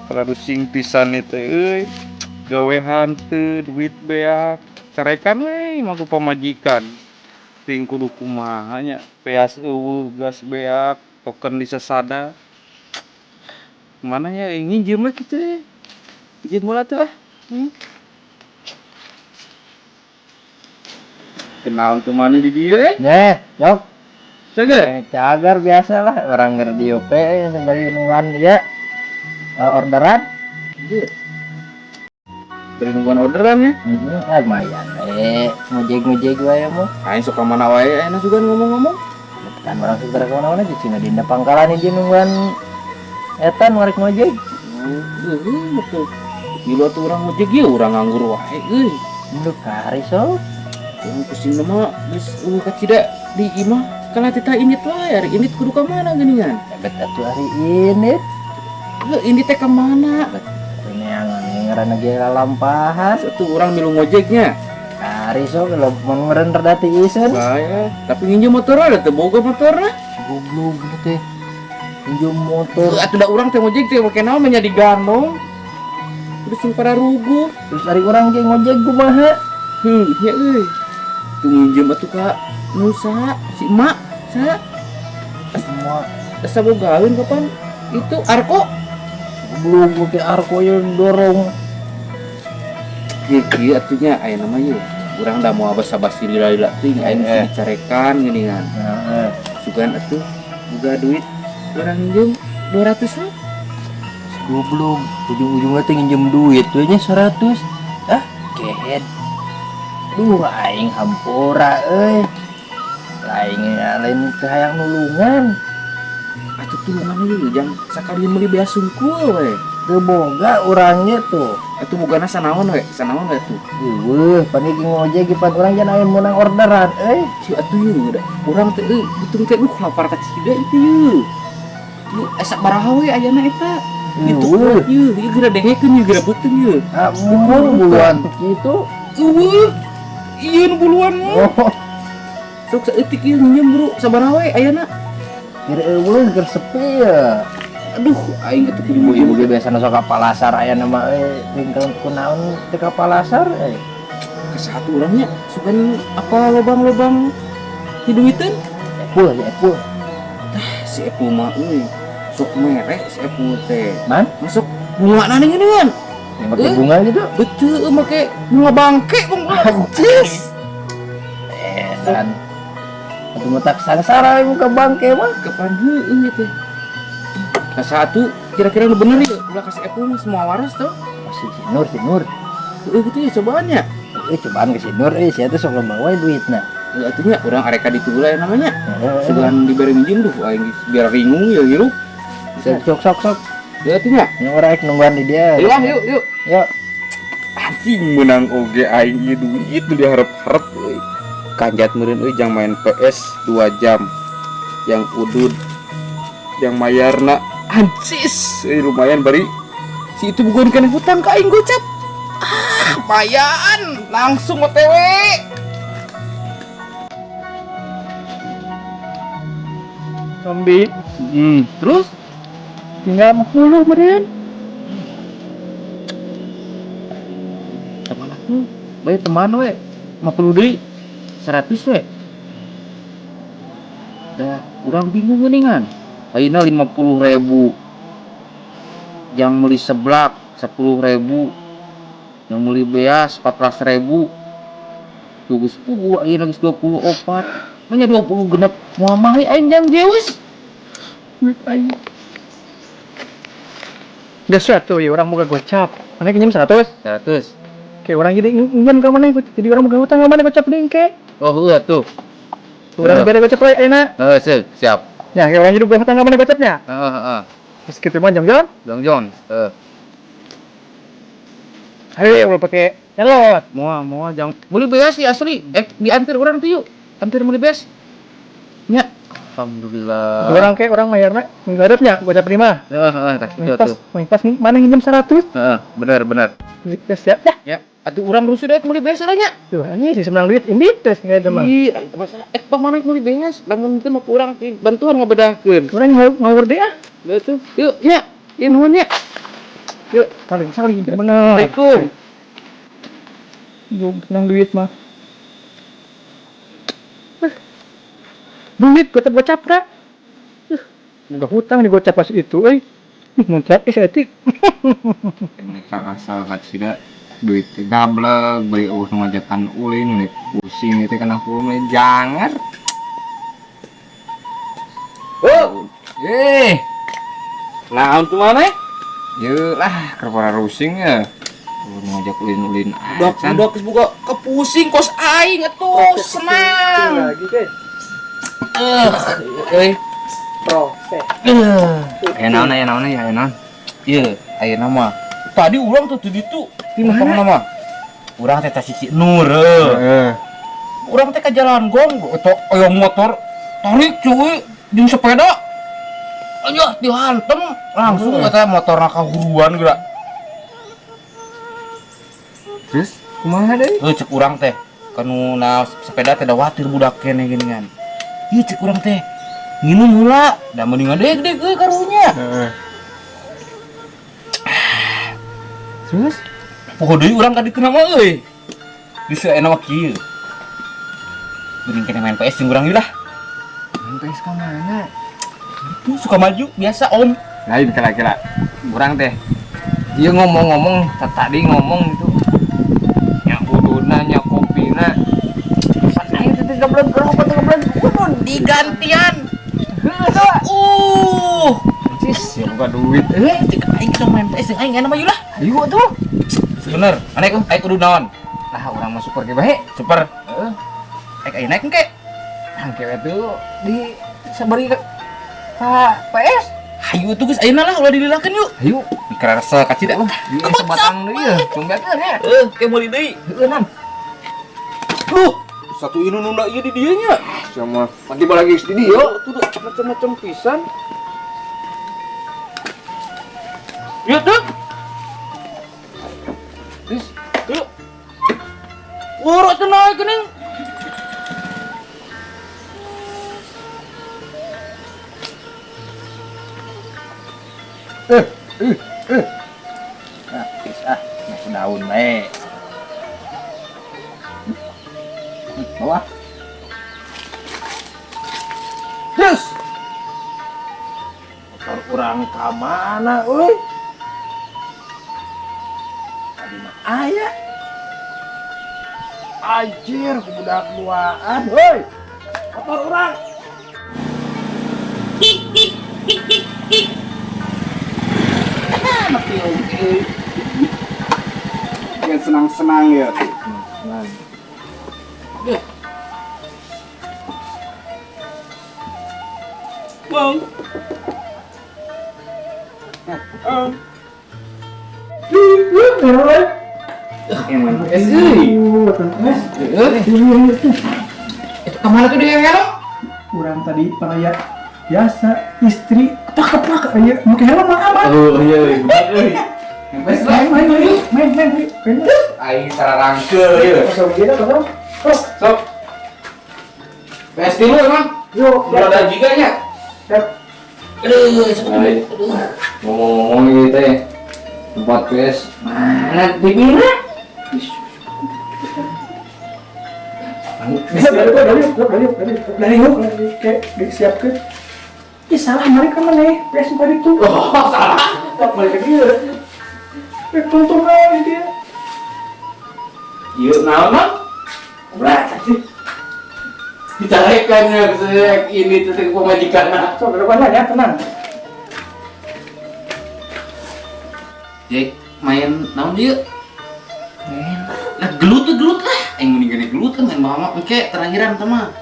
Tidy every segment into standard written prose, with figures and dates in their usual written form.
Rusing pisan itu gawe hanteu duit beak carekan we maku pamajikan ting kudu kumaha nya peas eueuh gas beak token di sasada mana nya nginjem we kitu izin mula tuh kenal tuh mana di dia Jok. Cager Cagar biasa lah orang ngerti OP sekali nungguan dia orderan. dari nungguan orderan ya Lumayan ngojek wae mu. aing suka mana wae enak juga ngomong-ngomong Kan orang sekitar kemana-mana di sini di pangkalan ini nungguan etan warek ngojek. betul di luar tuh orang ngojek ya orang nganggur wae Lu kari so. orang pusing nama geus kacida di imah kalau tita init wae hari init kudu ka mana geuningan Bet atuh hari ini. init teh ka mana Ini yang ngaran lagi lampahan. satu orang milu ngojeknya Kari so kalau mau ngeren terdati isen. saya tapi nginjem motor ada teu boga motorna Goblok gitu teh. Pinjam motor. atuh da urang teh ngojek teh make naon nya digandong terus sing pada rubuh Terus hari orang ge ngojek kumaha? ya euy tuh nginjem atuh ka Nusa si emak sa Semua asa bogaeun kapan itu Arko belum pakai arko yang dorong. kieu atunya aya namanya urang da moal basa-basi lila-lila teuing aing dicarekan geuningan Heeh. sugan atuh boga duit urang nginjem 200 mah Goblok, ujung-ujungnya teh nginjem duit tuh nya 100. Ah, kehet. Duh aing hampura euy. Lain teh hayang nulungan. atuh tulungan ieu jang sakalian meuli beas sungkul we Teu boga urangnya tuh. atuh bogana sanaon we atuh Eueuh, paniki ngojek pan urang jangan aya menang orderan euy. si atuh ieu da urang teh hitung teh lapar kacida itu ieu asa baraha we ayana eta itu ieu geura dengekeun ieu geura beuteung ieu Mun bulan kitu. eueuh ieu nu buluan mah Oh, sok saeutik ieu nginjem bro sabaraha we ayana kira eueuh keur sepi ya. aduh aing atuh kudu Ibu-ibu ge biasana sok ka palasar aya nama tinggal kunaon teh ka palasar euy. kesatu urangnya sugan apa lobang-lobang hiduiteun Epul. si Epu mah euy sok merek si Epu teh Man, masuk bunga nani geuningan yang pakai bunga gitu. betul make bunga bangke bang Anjis. Dan atuh mah tak sangsara muka bangke mah. kapan heueuh teh nah satu kira-kira nu bener ya ulah kasih Epu mah semua waras tuh Si Nur. gitu ya cobaannya Cobaan ke si Nur sia teh sok loba wae duitna. artinya orang areka ditulah ya namanya sebulan diberi minjem tuh aing biar ringung ya hirup Sok. ya artinya Yang ora ek nungguan di dia. yuk Yuk. anjing menang oge aing ieu duit nu diharap-harap euy kanjat meureun euy jang main PS 2 jam yang udud yang mayarna ancis lumayan bari si itu bukan kena hutang ka aing gocap lumayan langsung OTW Zombie terus tinggal 10 meureun. teman aku bae teman we 50 deui 100 we dah urang bingung geuningan ayeuna 50.000 yang beli seblak 10.000 yang beli beas 14.000 geus pugu ayeuna geus 24 nya 20 genep moal mah aing jam jeus Duit aing. Udah 100 ya orang boga gocap. Mana pinjam 100? 100 Kayak orang jadi pinjam ka mana jadi orang boga hutang ka mana gocap deui ke. oh heuh tuh Urang bere gocap we ayeuna. siap Ya, kayak orang jadi boga hutang ka mana gocapnya. heeh Terus kitu mah jam-jam. Bang John Ayo ulah pakai nyalot. moal jang beli beas sih asli diantar urang tuh yuk antar beli beas nya alhamdulillah Orang kayak orang mayarna menggarapnya gocap prima. tak itu tuh Pas mana nginjem 100. benar Duit teh siap dah. ya atuh urang rusuh deh beli beas nya Tuh, ini si semenang duit ini terus enggak ada mah. iya masalah pamana beli beas lamun teu mah urang bantuan ngabedakeun Orang ngawur deh ah. betul yuk nya inhunnya Yuk, saling bener. Assalamualaikum. Belum tenang duit mah. Duit gocap dah. Enggak hutang di gocap pas itu, Muncrat etik. Asal kat sida duit gablek beli ngajakan ulin nih pusing itu kan aku jangan. Oh, nah untuk mana? Yuk lah kerpara rusing ya. Ngajak ulin-ulin Udah buka kepusing kos aing atuh senang. Lagi, guys. Proses. Enak ya enak. Iya, ayeuna mah. Tadi ulang tuh di itu. Di mana nama? Urang teh sisi Nur. Urang teh ka jalan gong, itu aya motor tarik cuy jeung sepeda. Ayo dihantem langsung eta motorna kahuruan geura. Terus kumaha deui? Cek urang teh kanu na sepeda teh da watir budak keneh geuningan. Ieu cek urang teh nginum heula, da mending ngadeg-deg karunya. Terus Poho deui urang ka dieu mah euy. Bisa enak mah kieu. Mending kena main PS jeung urang ieu lah. PS ka mana? Tuh suka maju biasa om. Lain kira-kira. Urang teh ieu ngomong-ngomong tadi ngomong itu. Nya uduna nya kopina. Aing teh gablek gerobak gablek Digantian. cis ya buka duit. Cek aing kita main PS jeung aing enak mah ieu lah. Ayo tuh. Bener. Anek aing kudu naon? Lah urang mah super ge bae. Super. Heeh. Aing naik engke. Angke tuh di sabari ka PS. Hayu tuh geus ayeuna lah ulah dililakeun yuk. Ayo, Dikarasa kacida mah. di sebatang deui ya. Combetkeun ya. Ke meuli deui. Heueuh nan. Satu ini nunda ieu di dieu nya. Sama mati lagi di dieu. Tuh macam-macam pisan. Yuk tuh. Terus Yuk. Woro teh naik geuning. nah, tis masuk daun bae. Bawah. Terus. Motor urang ka mana, euy? Tadi mah aya. Anjir, budak duaan, euy. Motor urang. Mati oke. Yang senang-senang ya. Bang. Emang es euy. Itu kemana tuh dia helm? Urang tadi paraya biasa istri kepak mungkin helm mah aman. Oh iya, bener euy. Empes lah. Main. Aing sararangkeun ieu. Sok dia kan. Sok. PS dulu emang. Yo, Udah ada giganya. Ngomong-ngomong gitu teh. Tempat PS mana di mana? dari kayak disiapkan. Ih salah mereka mana? PS tadi tuh. Oh, salah. Balik lagi ya. Tonton aja dia. Iya, naon mah? Berat sih. Dicalekannya ini titik pemajikan. So, depan ya, tenang. Jek main naon dieu? Nah gelut lah. Aing mending gelut kan main mama engke terakhiran teh mah.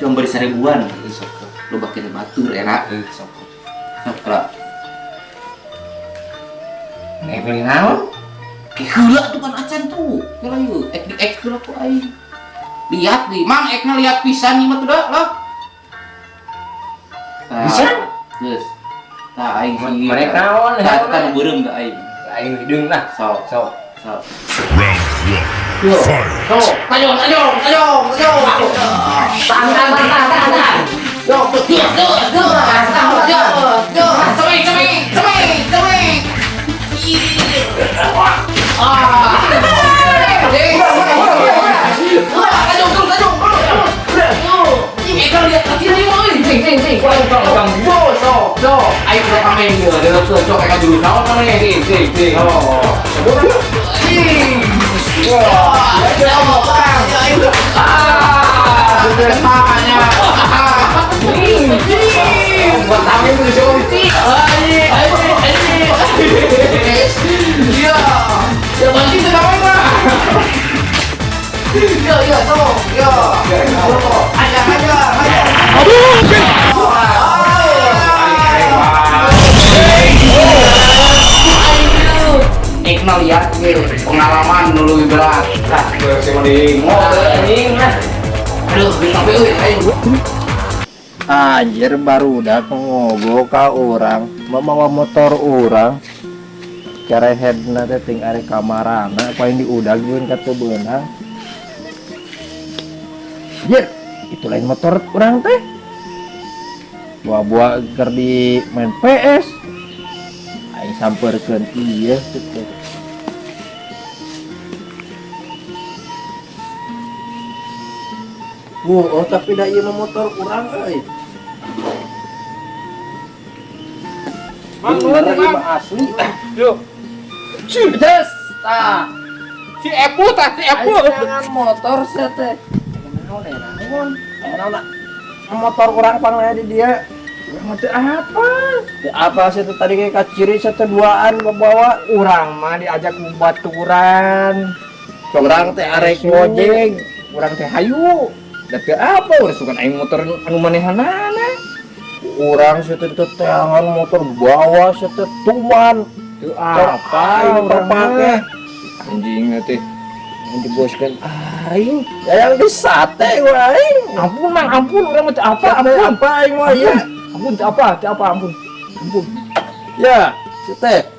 Cuma beri 1000-an. Sok. Lu bakin batur enak. Sok. Sok lah. Nih beli naon? Heula tuh kan acan tuh. Heula yeuh. Ek di ek heula ku aing. Lihat di, Mang ekna lihat pisan ieu mah tuh dah lah. Pisan? Geus. Tah aing sih. Mereka naon? Tah kan beureum ka aing. Aing hidung lah. Sok. Yo. Sok. Tajong. Tahan. Yo, Cemeng. So, ayo kita main dia. Dia cocok kayak dulu. Naon mana ya? Sih. Oh. Wah, ya perang. Sudah makanya. Buat angin tuh coba sih. Iya. Ya mandi tuh namanya. Iya, so. Iya. Aja. Iqnal ya, pengalaman dulu berat. Nah, si mending. Anjing lah. Aduh, sampai ayo. Anjir baru udah ngogo ka orang membawa motor orang cara headna teh ting are kamarana paling diudagieun ka teu beunang. Anjir, itu lain motor orang teh. Buah-buah keur di main PS. Aing sampeurkeun ieu teh. Oh, tapi da ieu motor urang euy. Mang, Asli. Yuk. Des, tah. Si Epu. Jangan motor sete. Naon? Motor urang panglaya di dia. Motor apa? Apa sih itu tadi kayak kaciri sete duaan bawa Urang mah diajak baturan. orang teh arek ngojek. Urang teh hayu. Da teu apa urang sukan aing motor anu manehanana. Orang sete teteangan motor bawa sete tuman. Teu Apa urang terpake? anjing teh. Diboskeun aing. Yang di sate gua aing. Ampun mang, ampun urang mah teu apa, Sate ampun. apa aing mah ya? Ampun teu apa, ampun. Ya, sete.